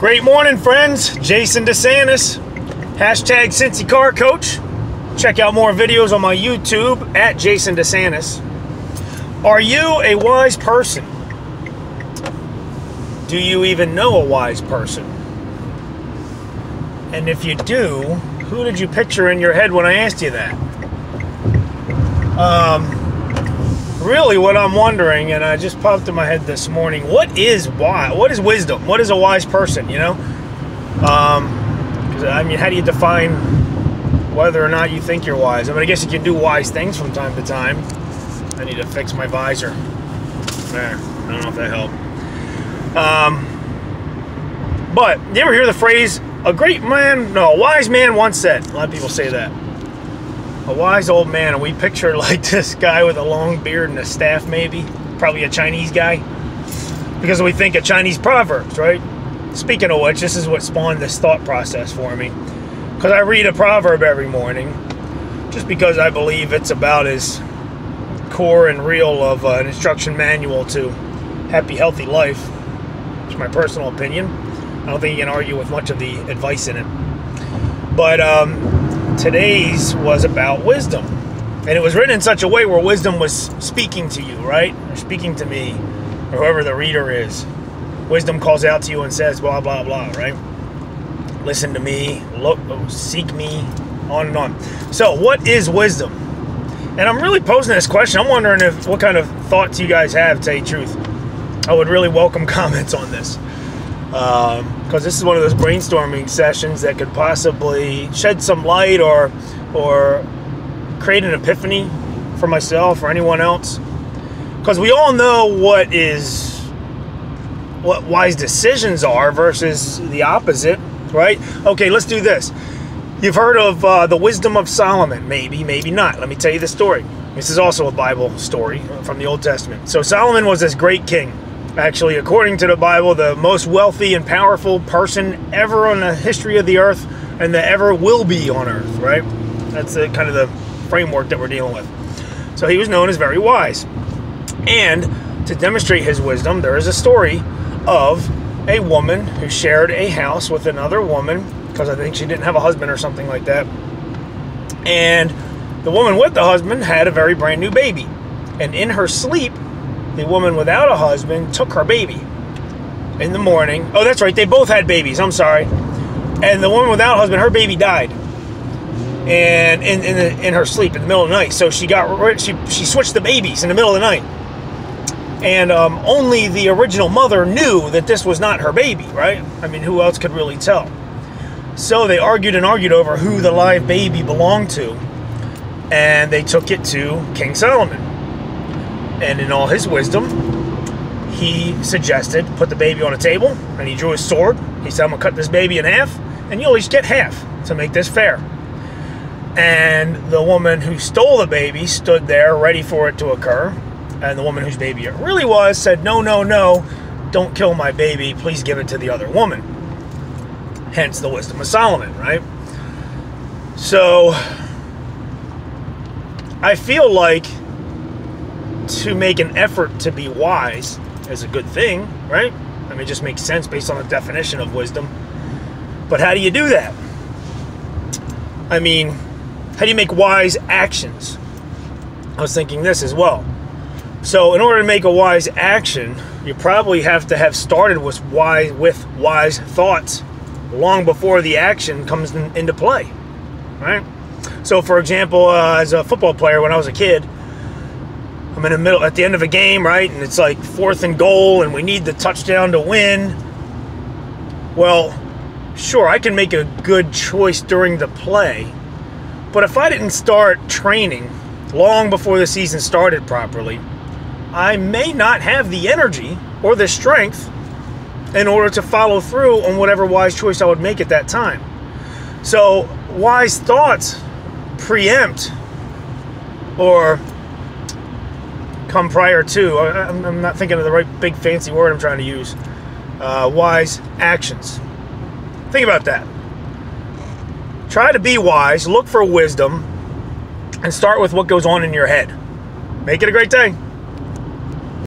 Great morning, friends. Jason DeSantis, hashtag Cincy Car Coach. Check out more videos on my YouTube at Jason DeSantis. Are you a wise person? Do you even know a wise person? And if you do, who did you picture in your head when I asked you that? Really what I'm wondering, and I just popped in my head this morning, what is wise? What is wisdom? What is a wise person, you know? 'Cause, I mean, how do you define whether or not you think you're wise? I mean, I guess you can do wise things from time to time. I need to fix my visor. There, I don't know if that helped. But, you ever hear the phrase, a wise man once said? A lot of people say that. A wise old man, and we picture like this guy with a long beard and a staff, maybe. Probably a Chinese guy. Because we think of Chinese proverbs, right? Speaking of which, this is what spawned this thought process for me. Because I read a proverb every morning, just because I believe it's about as core and real of an instruction manual to happy, healthy life. It's my personal opinion. I don't think you can argue with much of the advice in it. But today's was about wisdom. And it was written in such a way where wisdom was speaking to you, right? Or speaking to me, or whoever the reader is. Wisdom calls out to you and says, blah, blah, blah, right? Listen to me, look, seek me, on and on. So, what is wisdom? And I'm really posing this question. I'm wondering what kind of thoughts you guys have, to tell you the truth. I would really welcome comments on this. Because this is one of those brainstorming sessions that could possibly shed some light or create an epiphany for myself or anyone else. Because we all know what wise decisions are versus the opposite, right? Okay, let's do this. You've heard of the wisdom of Solomon. Maybe, maybe not. Let me tell you the story. This is also a Bible story from the Old Testament. So Solomon was this great king. Actually, according to the Bible, the most wealthy and powerful person ever on the history of the earth, and that ever will be on earth, right? That's kind of the framework that we're dealing with. So he was known as very wise. And to demonstrate his wisdom, there is a story of a woman who shared a house with another woman, because I think she didn't have a husband or something like that. And the woman with the husband had a very brand new baby. And in her sleep, the woman without a husband took her baby in the morning. Oh, that's right. They both had babies. I'm sorry. And the woman without a husband, her baby died. And in her sleep in the middle of the night. So she switched the babies in the middle of the night. And only the original mother knew that this was not her baby, right? I mean, who else could really tell? So they argued and argued over who the live baby belonged to. And they took it to King Solomon. And in all his wisdom, he suggested put the baby on a table, and he drew his sword. He said, I'm going to cut this baby in half, and you'll each get half to make this fair. And the woman who stole the baby stood there ready for it to occur. And the woman whose baby it really was said, no, no, no, don't kill my baby. Please give it to the other woman. Hence the wisdom of Solomon, right? So I feel like to make an effort to be wise is a good thing, right? I mean, it just makes sense based on the definition of wisdom. But how do you do that? I mean, how do you make wise actions? I was thinking this as well. So in order to make a wise action, you probably have to have started with wise thoughts long before the action comes into play, right? So for example, as a football player, when I was a kid, I'm in the middle, at the end of a game, right? And it's like 4th and goal, and we need the touchdown to win. Well, sure, I can make a good choice during the play. But if I didn't start training long before the season started properly, I may not have the energy or the strength in order to follow through on whatever wise choice I would make at that time. So, wise thoughts preempt or come prior to, I'm not thinking of the right big fancy word I'm trying to use, wise actions. Think about that. Try to be wise, look for wisdom, and start with what goes on in your head. Make it a great day.